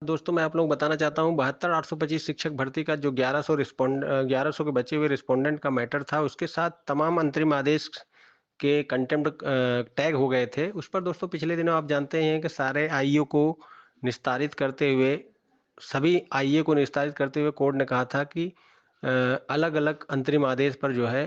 दोस्तों मैं आप लोगों को बताना चाहता हूँ 72,825 शिक्षक भर्ती का जो 1100 के बचे हुए रिस्पोंडेंट का मैटर था, उसके साथ तमाम अंतरिम आदेश के कंटेम्प्ट टैग हो गए थे। उस पर दोस्तों पिछले दिनों आप जानते हैं कि सारे आईओ को निस्तारित करते हुए सभी आईए को निस्तारित करते हुए कोर्ट ने कहा था कि अलग-अलग अंतरिम आदेश पर जो है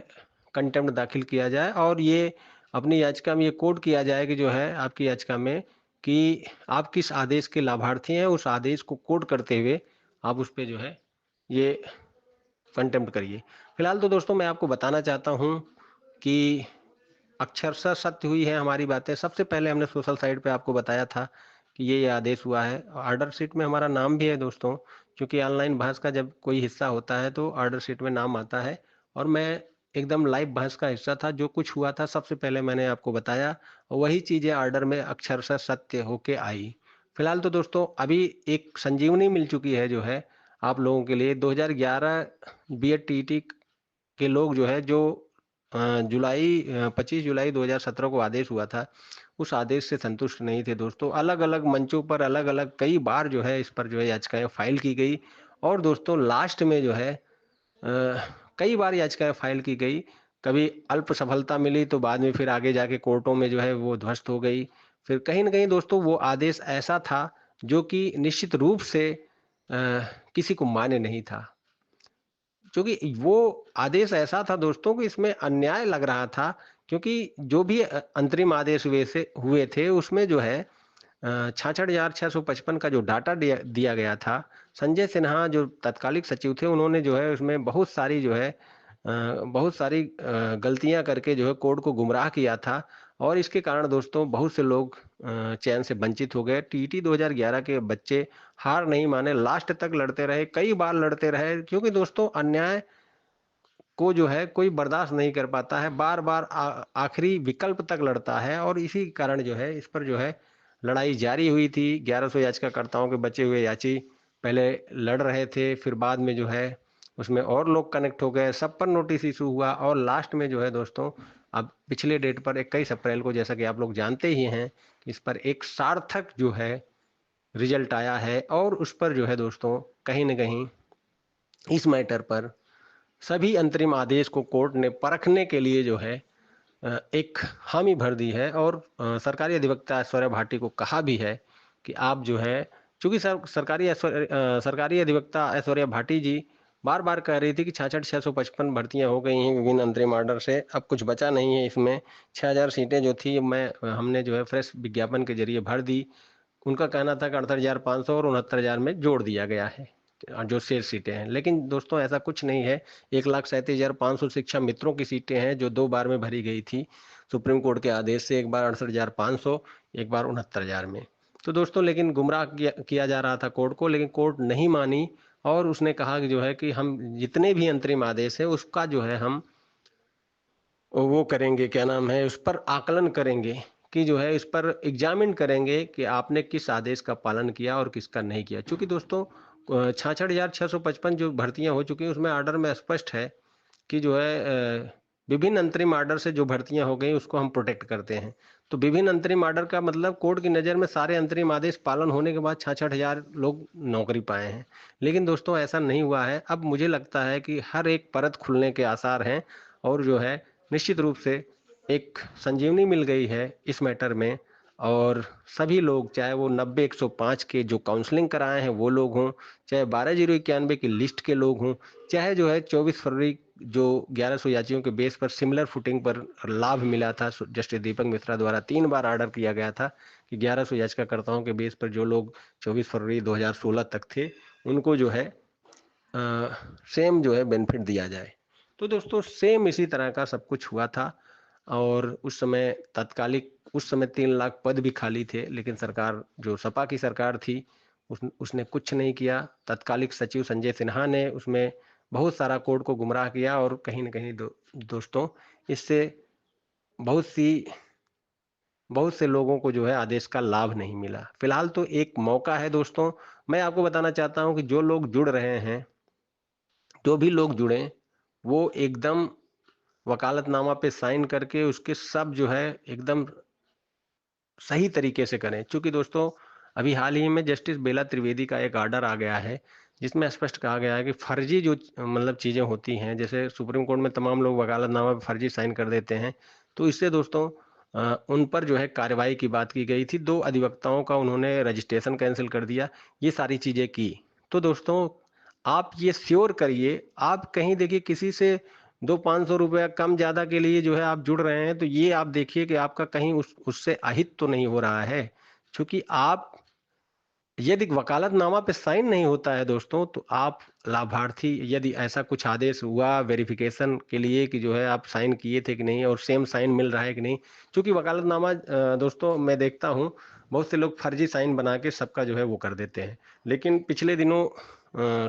कंटेम्प्ट दाखिल किया जाए और ये अपनी याचिका में ये कोट किया जाए कि जो है आपकी याचिका में कि आप किस आदेश के लाभार्थी हैं, उस आदेश को कोट करते हुए आप उस पे जो है ये कंटेम्प्ट करिए। फिलहाल तो दोस्तों मैं आपको बताना चाहता हूँ कि अक्षरशः सत्य हुई है हमारी बातें। सबसे पहले हमने सोशल साइट पे आपको बताया था कि ये आदेश हुआ है। ऑर्डर शीट में हमारा नाम भी है दोस्तों, क्योंकि ऑनलाइन बहस का जब कोई हिस्सा होता है तो ऑर्डर शीट में नाम आता है और मैं एकदम लाइव बहस का हिस्सा था। जो कुछ हुआ था सबसे पहले मैंने आपको बताया और वही चीज़ें ऑर्डर में अक्षरशः सत्य होके आई। फिलहाल तो दोस्तों अभी एक संजीवनी मिल चुकी है जो है आप लोगों के लिए 2011 बीएड टीईटी के लोग जो है जो 25 जुलाई 2017 को आदेश हुआ था, उस आदेश से संतुष्ट नहीं थे दोस्तों। अलग-अलग मंचों पर अलग-अलग कई बार जो है इस पर जो है याचिकाएँ फाइल की गई और दोस्तों लास्ट में जो है कई बार याचिकाएँ फाइल की गई। कभी अल्प सफलता मिली तो बाद में फिर आगे जाके कोर्टों में जो है वो ध्वस्त हो गई। फिर कहीं न कहीं दोस्तों वो आदेश ऐसा था जो कि निश्चित रूप से किसी को मान्य नहीं था। क्योंकि वो आदेश ऐसा था दोस्तों कि इसमें अन्याय लग रहा था, क्योंकि जो भी अंतरिम आदेश हुए थे उसमें जो है 66,655 का जो डाटा दिया दिया गया था, संजय सिन्हा जो तत्कालिक सचिव थे उन्होंने जो है उसमें बहुत सारी गलतियाँ करके जो है कोर्ट को गुमराह किया था और इसके कारण दोस्तों बहुत से लोग चयन से वंचित हो गए। टीईटी 2011 के बच्चे हार नहीं माने, लास्ट तक लड़ते रहे, कई बार लड़ते रहे, क्योंकि दोस्तों अन्याय को जो है कोई बर्दाश्त नहीं कर पाता है, बार-बार आखिरी विकल्प तक लड़ता है और इसी कारण जो है इस पर जो है लड़ाई जारी हुई थी। 1100 याचिकाकर्ताओं के बचे हुए याची पहले लड़ रहे थे, फिर बाद में जो है उसमें और लोग कनेक्ट हो गए, सब पर नोटिस इश्यू हुआ और लास्ट में जो है दोस्तों अब पिछले डेट पर 21 अप्रैल को, जैसा कि आप लोग जानते ही हैं, इस पर एक सार्थक जो है रिजल्ट आया है और उस पर जो है दोस्तों कहीं न कहीं इस मैटर पर सभी अंतरिम आदेश को कोर्ट ने परखने के लिए जो है एक हामी भर दी है और सरकारी अधिवक्ता ऐश्वर्या भाटी को कहा भी है कि आप जो है, चूंकि सरकारी अधिवक्ता ऐश्वर्या भाटी जी बार बार कह रही थी कि 66,655 भर्तियां हो गई हैं विभिन्न अंतरिम आर्डर से, अब कुछ बचा नहीं है इसमें। 6,000 सीटें जो थी मैं हमने जो है फ्रेश विज्ञापन के जरिए भर दी। उनका कहना था कि 68,500 और 69,000 में जोड़ दिया गया है जो शेष सीटें हैं, लेकिन दोस्तों ऐसा कुछ नहीं है। 1,37,500 शिक्षा मित्रों की सीटें हैं जो 2 बार में भरी गई थी सुप्रीम कोर्ट के आदेश से, एक बार 68,500, एक बार 69,000 में। तो दोस्तों लेकिन गुमराह किया जा रहा था कोर्ट को, लेकिन कोर्ट नहीं मानी और उसने कहा कि जो है कि हम जितने भी अंतरिम आदेश है उसका जो है हम वो करेंगे, क्या नाम है, उस पर आकलन करेंगे कि जो है इस पर एग्जामिन करेंगे कि आपने किस आदेश का पालन किया और किसका नहीं किया। चूंकि दोस्तों 66,655 जो भर्तियां हो चुकी हैं उसमें ऑर्डर में स्पष्ट है कि जो है विभिन्न अंतरिम आर्डर से जो भर्तियां हो गई उसको हम प्रोटेक्ट करते हैं। तो विभिन्न अंतरिम आर्डर का मतलब कोर्ट की नज़र में सारे अंतरिम आदेश पालन होने के बाद 66,000 लोग नौकरी पाए हैं। लेकिन दोस्तों ऐसा नहीं हुआ है। अब मुझे लगता है कि हर एक परत खुलने के आसार हैं और जो है निश्चित रूप से एक संजीवनी मिल गई है इस मैटर में और सभी लोग, चाहे वो 90-105 के जो काउंसलिंग कराए हैं वो लोग हों, चाहे 12,091 की लिस्ट के लोग हों, चाहे जो है 24 फरवरी जो 1100 याचियों के बेस पर सिमिलर फुटिंग पर लाभ मिला था, जस्टिस दीपक मिश्रा द्वारा 3 बार ऑर्डर किया गया था कि 1100 याचिकाकर्ताओं के बेस पर जो लोग 24 फरवरी 2016 तक थे उनको जो है सेम जो है बेनिफिट दिया जाए। तो दोस्तों सेम इसी तरह का सब कुछ हुआ था और उस समय 3 लाख पद भी खाली थे, लेकिन सरकार जो सपा की सरकार थी उसने कुछ नहीं किया। तत्कालिक सचिव संजय सिन्हा ने उसमें बहुत सारा कोर्ट को गुमराह किया और कहीं न कहीं दोस्तों इससे बहुत सी बहुत से लोगों को जो है आदेश का लाभ नहीं मिला। फिलहाल तो एक मौका है दोस्तों, मैं आपको बताना चाहता हूँ कि जो लोग जुड़ रहे हैं, जो भी लोग जुड़े, वो एकदम वकालतनामा पे साइन करके उसके सब जो है एकदम सही तरीके से करें। चूँकि दोस्तों अभी हाल ही में जस्टिस बेला त्रिवेदी का एक ऑर्डर आ गया है, जिसमें स्पष्ट कहा गया है कि फर्जी जो मतलब चीज़ें होती हैं, जैसे सुप्रीम कोर्ट में तमाम लोग वकालतनामा पे फर्जी साइन कर देते हैं, तो इससे दोस्तों उन पर जो है कार्रवाई की बात की गई थी। 2 अधिवक्ताओं का उन्होंने रजिस्ट्रेशन कैंसल कर दिया, ये सारी चीज़ें की। तो दोस्तों आप ये श्योर करिए, आप कहीं देखिए किसी से 200-500 रुपया कम ज़्यादा के लिए जो है आप जुड़ रहे हैं, तो ये आप देखिए कि आपका कहीं उससे अहित तो नहीं हो रहा है। चूँकि आप यदि वकालतनामा पे साइन नहीं होता है दोस्तों, तो आप लाभार्थी यदि ऐसा कुछ आदेश हुआ वेरिफिकेशन के लिए कि जो है आप साइन किए थे कि नहीं और सेम साइन मिल रहा है कि नहीं, क्योंकि वकालतनामा दोस्तों मैं देखता हूँ बहुत से लोग फर्जी साइन बना के सबका जो है वो कर देते हैं। लेकिन पिछले दिनों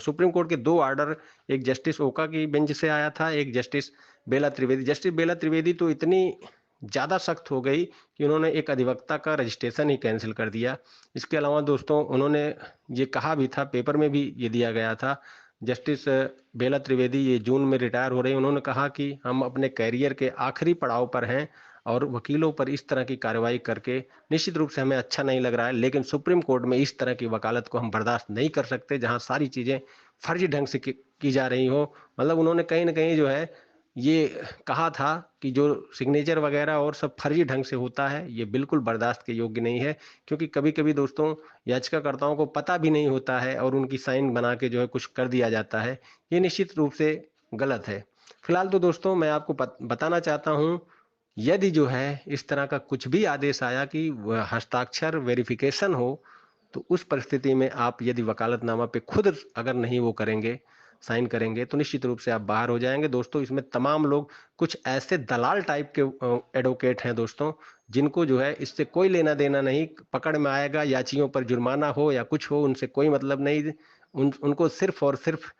सुप्रीम कोर्ट के 2 ऑर्डर, एक जस्टिस ओका की बेंच से आया था, एक जस्टिस बेला त्रिवेदी। जस्टिस बेला त्रिवेदी तो इतनी ज़्यादा सख्त हो गई कि उन्होंने एक अधिवक्ता का रजिस्ट्रेशन ही कैंसिल कर दिया। इसके अलावा दोस्तों उन्होंने ये कहा भी था, पेपर में भी ये दिया गया था, जस्टिस बेला त्रिवेदी ये जून में रिटायर हो रहे हैं। उन्होंने कहा कि हम अपने करियर के आखिरी पड़ाव पर हैं और वकीलों पर इस तरह की कार्रवाई करके निश्चित रूप से हमें अच्छा नहीं लग रहा है, लेकिन सुप्रीम कोर्ट में इस तरह की वकालत को हम बर्दाश्त नहीं कर सकते जहां सारी चीजें फर्जी ढंग से की जा रही हो। मतलब उन्होंने कहीं ना कहीं जो है ये कहा था कि जो सिग्नेचर वगैरह और सब फर्जी ढंग से होता है, ये बिल्कुल बर्दाश्त के योग्य नहीं है। क्योंकि कभी-कभी दोस्तों याचिकाकर्ताओं को पता भी नहीं होता है और उनकी साइन बना के जो है कुछ कर दिया जाता है। ये निश्चित रूप से गलत है। फिलहाल तो दोस्तों मैं आपको बताना चाहता हूँ, यदि जो है इस तरह का कुछ भी आदेश आया कि वह हस्ताक्षर वेरिफिकेशन हो, तो उस परिस्थिति में आप यदि वकालतनामा पे खुद अगर नहीं वो करेंगे, साइन करेंगे, तो निश्चित रूप से आप बाहर हो जाएँगे। दोस्तों इसमें तमाम लोग कुछ ऐसे दलाल टाइप के एडवोकेट हैं दोस्तों, जिनको जो है इससे कोई लेना-देना नहीं, पकड़ में आएगा, याचियों पर जुर्माना हो या कुछ हो, उनसे कोई मतलब नहीं। उनको सिर्फ़ और सिर्फ़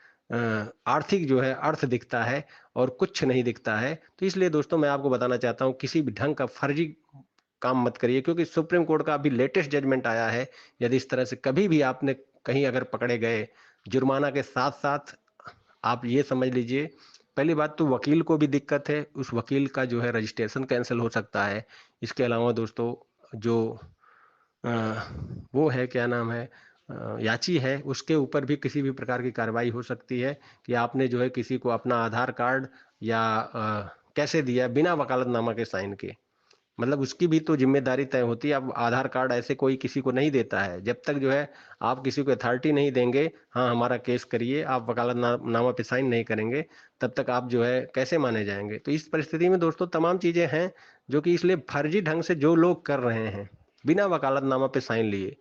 आर्थिक जो है अर्थ दिखता है और कुछ नहीं दिखता है। तो इसलिए दोस्तों मैं आपको बताना चाहता हूँ, किसी भी ढंग का फर्जी काम मत करिए, क्योंकि सुप्रीम कोर्ट का अभी लेटेस्ट जजमेंट आया है। यदि इस तरह से कभी भी आपने कहीं अगर पकड़े गए, जुर्माना के साथ-साथ आप ये समझ लीजिए, पहली बात तो वकील को भी दिक्कत है, उस वकील का जो है रजिस्ट्रेशन कैंसल हो सकता है। इसके अलावा दोस्तों जो अ, वो है क्या नाम है याची है, उसके ऊपर भी किसी भी प्रकार की कार्रवाई हो सकती है कि आपने जो है किसी को अपना आधार कार्ड या कैसे दिया बिना वकालतनामा के साइन के। मतलब उसकी भी तो ज़िम्मेदारी तय होती है। अब आधार कार्ड ऐसे कोई किसी को नहीं देता है। जब तक जो है आप किसी को अथॉरिटी नहीं देंगे, हाँ, हमारा केस करिए, आप नामा पे साइन नहीं करेंगे, तब तक आप जो है कैसे माने जाएँगे? तो इस परिस्थिति में दोस्तों तमाम चीज़ें हैं, जो कि इसलिए फर्जी ढंग से जो लोग कर रहे हैं, बिना वकालतनामा पे साइन लिए,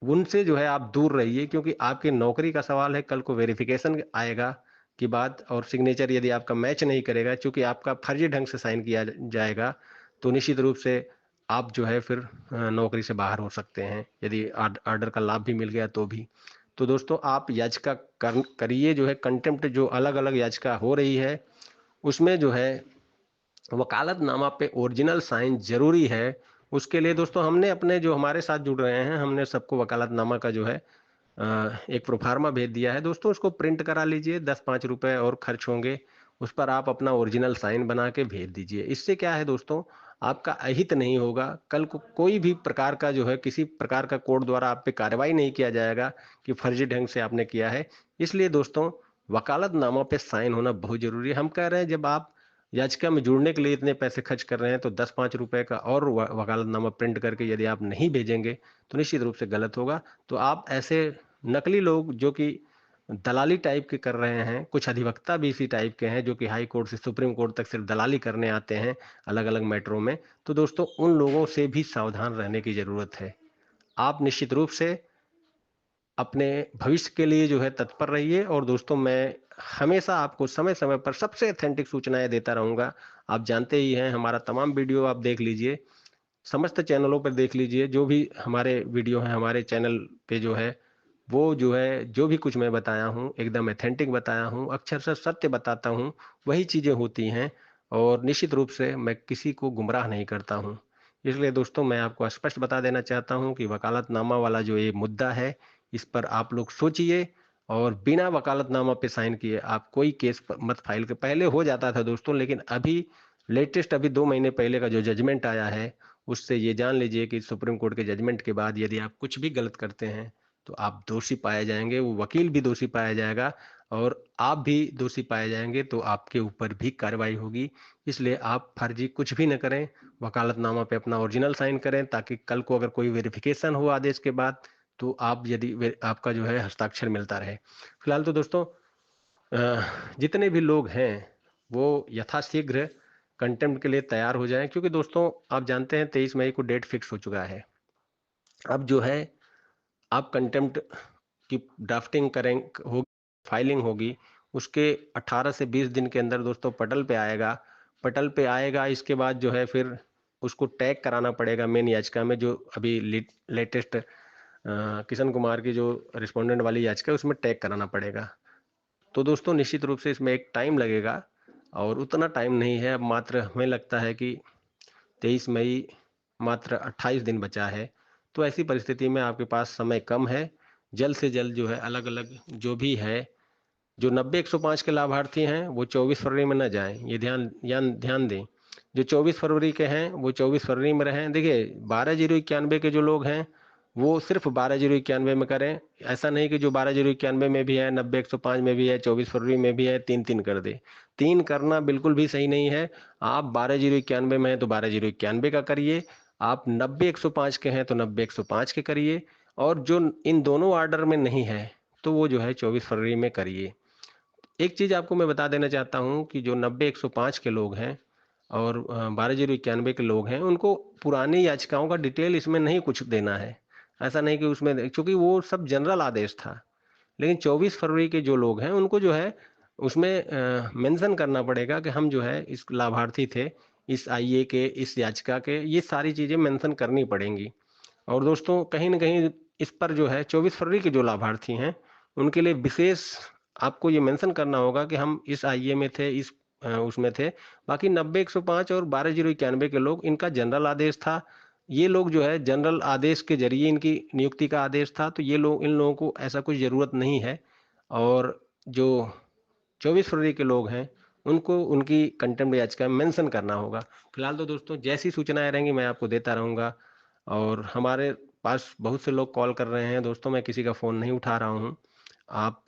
उनसे जो है आप दूर रहिए, क्योंकि आपकी नौकरी का सवाल है, कल को वेरिफ़िकेशन आएगा की बात और सिग्नेचर यदि आपका मैच नहीं करेगा, चूँकि आपका फर्जी ढंग से साइन किया जाएगा, तो निश्चित रूप से आप जो है फिर नौकरी से बाहर हो सकते हैं, यदि ऑर्डर का लाभ भी मिल गया तो भी। तो दोस्तों आप याचिका करिए, जो है कंटेम्प्ट जो अलग-अलग याचिका हो रही है, उसमें जो है वकालतनामा पे ओरिजिनल साइन ज़रूरी है। उसके लिए दोस्तों हमने अपने जो हमारे साथ जुड़ रहे हैं, हमने सबको वकालतनामा का जो है एक प्रोफ़ार्मा भेज दिया है। दोस्तों उसको प्रिंट करा लीजिए, 10-5 रुपए और खर्च होंगे। उस पर आप अपना ओरिजिनल साइन बना के भेज दीजिए। इससे क्या है दोस्तों, आपका अहित नहीं होगा। कल को कोई भी प्रकार का जो है किसी प्रकार का कोर्ट द्वारा आप पे कार्रवाई नहीं किया जाएगा कि फर्जी ढंग से आपने किया है। इसलिए दोस्तों वकालतनामा पे साइन होना बहुत ज़रूरी है। हम कह रहे हैं जब आप याचिका में जुड़ने के लिए इतने पैसे खर्च कर रहे हैं, तो 10-5 रुपए का और वकालतनामा प्रिंट करके यदि आप नहीं भेजेंगे, तो निश्चित रूप से गलत होगा। तो आप ऐसे नकली लोग जो कि दलाली टाइप के कर रहे हैं, कुछ अधिवक्ता भी इसी टाइप के हैं जो कि हाई कोर्ट से सुप्रीम कोर्ट तक सिर्फ दलाली करने आते हैं अलग-अलग मैटरों में। तो दोस्तों उन लोगों से भी सावधान रहने की ज़रूरत है। आप निश्चित रूप से अपने भविष्य के लिए जो है तत्पर रहिए और दोस्तों मैं हमेशा आपको समय-समय पर सबसे ऑथेंटिक सूचनाएँ देता रहूँगा। आप जानते ही हैं, हमारा तमाम वीडियो आप देख लीजिए, समस्त चैनलों पर देख लीजिए, जो भी हमारे वीडियो हैं हमारे चैनल पे जो है, वो जो है जो भी कुछ मैं बताया हूँ एकदम ऑथेंटिक बताया हूँ, अक्षरशः सत्य बताता हूँ, वही चीज़ें होती हैं और निश्चित रूप से मैं किसी को गुमराह नहीं करता हूँ। इसलिए दोस्तों मैं आपको स्पष्ट बता देना चाहता हूँ कि वकालतनामा वाला जो ये मुद्दा है, इस पर आप लोग सोचिए और बिना वकालतनामा पे साइन किए आप कोई केस मत फाइल पहले हो जाता था दोस्तों, लेकिन अभी लेटेस्ट अभी 2 महीने पहले का जो जजमेंट आया है, उससे ये जान लीजिए कि सुप्रीम कोर्ट के जजमेंट के बाद यदि आप कुछ भी गलत करते हैं तो आप दोषी पाए जाएंगे, वो वकील भी दोषी पाया जाएगा और आप भी दोषी पाए जाएंगे, तो आपके ऊपर भी कार्रवाई होगी। इसलिए आप फर्जी कुछ भी न करें, वकालतनामा पे अपना ओरिजिनल साइन करें, ताकि कल को अगर कोई वेरिफिकेशन हो आदेश के बाद तो आप यदि आपका जो है हस्ताक्षर मिलता रहे। फिलहाल तो दोस्तों जितने भी लोग हैं वो यथाशीघ्र कंटेम्प्ट के लिए तैयार हो जाएं, क्योंकि दोस्तों आप जानते हैं 23 मई को डेट फिक्स हो चुका है। अब जो है आप कंटेम्प्ट की ड्राफ्टिंग करें, हो फाइलिंग होगी, उसके 18 से 20 दिन के अंदर दोस्तों पटल पे आएगा। पटल पे आएगा, इसके बाद जो है फिर उसको टैग कराना पड़ेगा मेन याचिका में, जो अभी लेटेस्ट किशन कुमार की जो रिस्पोंडेंट वाली याचिका है उसमें टैग कराना पड़ेगा। तो दोस्तों निश्चित रूप से इसमें एक टाइम लगेगा और उतना टाइम नहीं है। अब मात्र हमें लगता है कि 23 मई मात्र 28 दिन बचा है। तो ऐसी परिस्थिति में आपके पास समय कम है। जल्द से जल्द जो है अलग अलग जो भी है, जो 90-105 के लाभार्थी हैं वो 24 फरवरी में न जाएं, ये ध्यान ध्यान दें। जो 24 फरवरी के हैं वो 24 फरवरी में रहें। देखिए 12/091 के जो लोग हैं वो सिर्फ 12/091 में करें। ऐसा नहीं कि जो 12/091 में भी है, 90-105 में भी है, 24 फरवरी में भी है, 3-3 कर दे। 3 करना बिल्कुल भी सही नहीं है। आप 12/091 में है तो 12/091 का करिए, आप 90-105 के हैं तो 90-105 के करिए, और जो इन दोनों ऑर्डर में नहीं है तो वो जो है 24 फरवरी में करिए। एक चीज आपको मैं बता देना चाहता हूं कि जो 90-105 के लोग हैं और 12/091 के लोग हैं, उनको पुरानी याचिकाओं का डिटेल इसमें नहीं कुछ देना है। ऐसा नहीं कि उसमें, क्योंकि वो सब जनरल आदेश था। लेकिन 24 फरवरी के जो लोग हैं उनको जो है उसमें मेंशन करना पड़ेगा कि हम जो है इस लाभार्थी थे, इस आईए के, इस याचिका के, ये सारी चीजें मेंशन करनी पड़ेंगी। और दोस्तों कहीं ना कहीं इस पर जो है 24 फरवरी के जो लाभार्थी हैं उनके लिए विशेष आपको ये मेंशन करना होगा कि हम इस आईए में थे, इस उसमें थे। बाकी 90-105 और 12/091 के लोग, इनका जनरल आदेश था। ये लोग जो है जनरल आदेश के जरिए इनकी नियुक्ति का आदेश था, तो ये लोग, इन लोगों को ऐसा कुछ जरूरत नहीं है। और जो 24 फरवरी के लोग हैं उनको उनकी कंटेम्प्ट याचिका में मेंशन करना होगा। फिलहाल तो दोस्तों जैसी सूचनाएं रहेंगी मैं आपको देता रहूंगा। और हमारे पास बहुत से लोग कॉल कर रहे हैं दोस्तों, मैं किसी का फ़ोन नहीं उठा रहा हूँ। आप,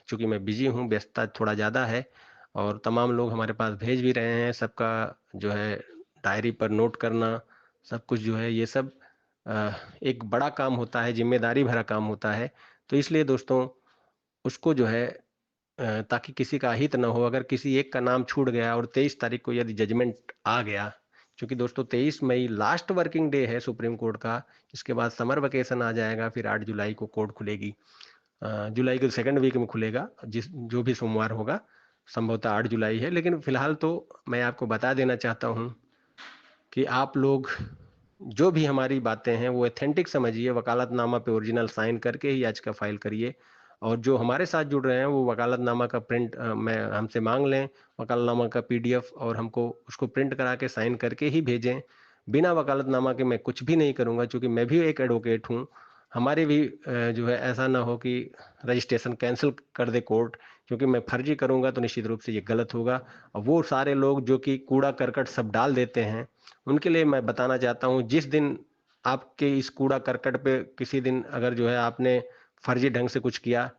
चूंकि मैं बिजी हूँ, व्यस्तता थोड़ा ज़्यादा है, और तमाम लोग हमारे पास भेज भी रहे हैं, सबका जो है डायरी पर नोट करना, सब कुछ जो है ये सब एक बड़ा काम होता है, जिम्मेदारी भरा काम होता है। तो इसलिए दोस्तों उसको जो है ताकि किसी का अहित ना हो, अगर किसी एक का नाम छूट गया और 23 तारीख को यदि जजमेंट आ गया, क्योंकि दोस्तों 23 मई लास्ट वर्किंग डे है सुप्रीम कोर्ट का, इसके बाद समर वेकेशन आ जाएगा, फिर 8 जुलाई को कोर्ट खुलेगी। जुलाई के सेकंड वीक में खुलेगा, जिस जो भी सोमवार होगा, संभवतः 8 जुलाई है। लेकिन फिलहाल तो मैं आपको बता देना चाहता हूँ कि आप लोग जो भी हमारी बातें हैं वो ऑथेंटिक समझिए, वकालतनामा पे ओरिजिनल साइन करके ही याचिका फाइल करिए। और जो हमारे साथ जुड़ रहे हैं वो वकालतनामा का प्रिंट मैं हमसे मांग लें, वकालतनामा का पीडीएफ, और हमको उसको प्रिंट करा के साइन करके ही भेजें। बिना वकालतनामा के मैं कुछ भी नहीं करूंगा, क्योंकि मैं भी एक एडवोकेट हूँ। हमारे भी जो है ऐसा ना हो कि रजिस्ट्रेशन कैंसिल कर दे कोर्ट, क्योंकि मैं फर्जी करूंगा तो निश्चित रूप से ये गलत होगा। और वो सारे लोग जो कि कूड़ा करकट सब डाल देते हैं, उनके लिए मैं बताना चाहता हूँ, जिस दिन आपके इस कूड़ा करकट पे किसी दिन अगर जो है आपने फर्जी ढंग से कुछ किया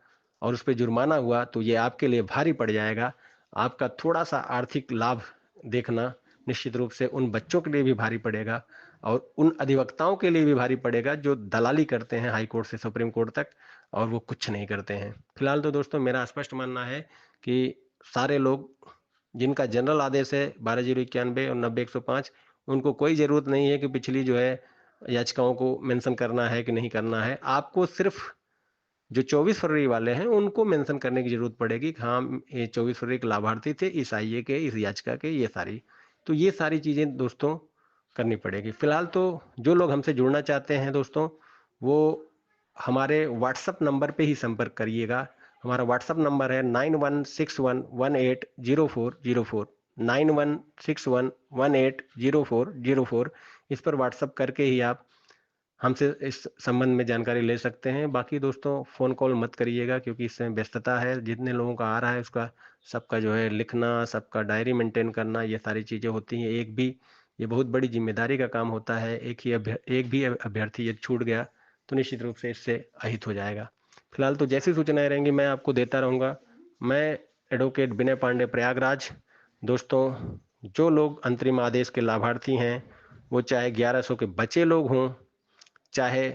और उस पर जुर्माना हुआ, तो ये आपके लिए भारी पड़ जाएगा। आपका थोड़ा सा आर्थिक लाभ देखना निश्चित रूप से उन बच्चों के लिए भी भारी पड़ेगा, और उन अधिवक्ताओं के लिए भी भारी पड़ेगा जो दलाली करते हैं हाई कोर्ट से सुप्रीम कोर्ट तक, और वो कुछ नहीं करते हैं। फिलहाल तो दोस्तों मेरा स्पष्ट मानना है कि सारे लोग जिनका जनरल आदेश है 12/091 और 90-105, उनको कोई ज़रूरत नहीं है कि पिछली जो है याचिकाओं को मेंशन करना है कि नहीं करना है। आपको सिर्फ जो 24 फरवरी वाले हैं उनको मेंशन करने की ज़रूरत पड़ेगी कि हाँ, ये 24 फरवरी के लाभार्थी थे इस आईए के, इस याचिका के, ये सारी। तो ये सारी चीज़ें दोस्तों करनी पड़ेगी। फिलहाल तो जो लोग हमसे जुड़ना चाहते हैं दोस्तों, वो हमारे व्हाट्सएप नंबर पे ही संपर्क करिएगा। हमारा व्हाट्सएप नंबर है 9161180404, 9161180404। इस पर व्हाट्सएप करके ही आप हमसे इस संबंध में जानकारी ले सकते हैं। बाकी दोस्तों फ़ोन कॉल मत करिएगा, क्योंकि इसमें व्यस्तता है, जितने लोगों का आ रहा है उसका सबका जो है लिखना, सबका डायरी मेंटेन करना, ये सारी चीज़ें होती हैं। एक भी ये बहुत बड़ी जिम्मेदारी का काम होता है। एक भी अभ्यर्थी यदि छूट गया तो निश्चित रूप से इससे अहित हो जाएगा। फिलहाल तो जैसी सूचनाएं रहेंगी मैं आपको देता रहूंगा। मैं एडवोकेट विनय पांडे, प्रयागराज। दोस्तों, जो लोग अंतरिम आदेश के लाभार्थी हैं, वो चाहे 1100 के बचे लोग हों, चाहे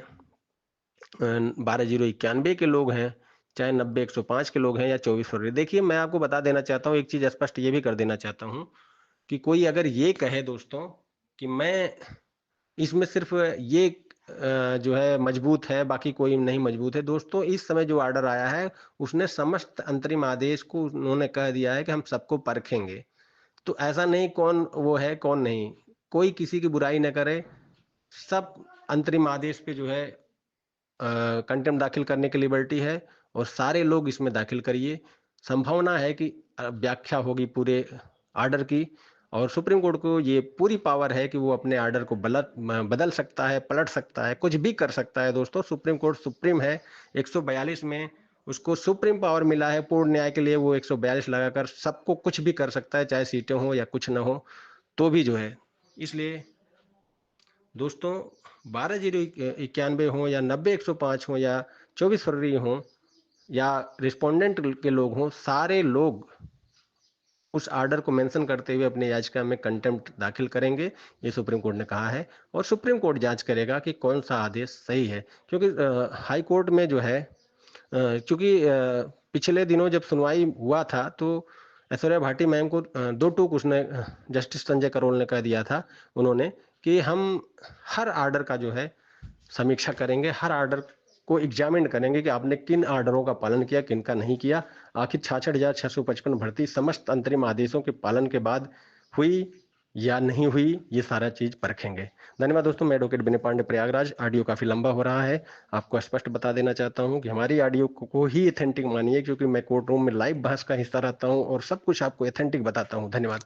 12,091 के लोग हैं, चाहे 90,105 के लोग हैं, या 24 फरवरी। देखिए, मैं आपको बता देना चाहता हूँ, एक चीज स्पष्ट ये भी कर देना चाहता हूँ कि कोई अगर ये कहे दोस्तों कि मैं इसमें सिर्फ ये जो है मजबूत है, बाकी कोई नहीं मजबूत है। दोस्तों, इस समय जो ऑर्डर आया है, उसने समस्त अंतरिम आदेश को उन्होंने कह दिया है कि हम सबको परखेंगे। तो ऐसा नहीं कौन वो है कौन नहीं, कोई किसी की बुराई न करे। सब अंतरिम आदेश पे जो है कंटेम्प्ट दाखिल करने की लिबर्टी है, और सारे लोग इसमें दाखिल करिए। संभावना है कि व्याख्या होगी पूरे आर्डर की, और सुप्रीम कोर्ट को ये पूरी पावर है कि वो अपने आर्डर को बदल सकता है, पलट सकता है, कुछ भी कर सकता है। दोस्तों, सुप्रीम कोर्ट सुप्रीम है। 142 में उसको सुप्रीम पावर मिला है पूर्ण न्याय के लिए। वो 142 लगाकर सबको कुछ भी कर सकता है, चाहे सीटें हो या कुछ ना हो तो भी जो है। इसलिए दोस्तों, 12,091 हो या 90,105 हो या 24 फरवरी हो या रिस्पोंडेंट के लोग हों, सारे लोग उस ऑर्डर को मेंशन करते हुए अपनी याचिका में कंटेम्प्ट दाखिल करेंगे। ये सुप्रीम कोर्ट ने कहा है, और सुप्रीम कोर्ट जांच करेगा कि कौन सा आदेश सही है। क्योंकि हाई कोर्ट में जो है, चूंकि पिछले दिनों जब सुनवाई हुआ था तो ऐश्वर्या भाटी मैम को दो टूक उसने जस्टिस संजय करोल ने कह दिया था उन्होंने, कि हम हर आर्डर का जो है समीक्षा करेंगे, हर आर्डर को एग्जामिन करेंगे कि आपने किन आर्डरों का पालन किया, किन का नहीं किया। आखिर 66,655 भर्ती समस्त अंतरिम आदेशों के पालन के बाद हुई या नहीं हुई, ये सारा चीज परखेंगे। धन्यवाद दोस्तों। मैं एडवोकेट विनय पांडे, प्रयागराज। ऑडियो काफी लंबा हो रहा है, आपको स्पष्ट बता देना चाहता हूं कि हमारी ऑडियो को ही एथेंटिक मानिए, क्योंकि मैं कोर्ट रूम में लाइव बहस का हिस्सा रहता हूं और सब कुछ आपको एथेंटिक बताता हूं। धन्यवाद।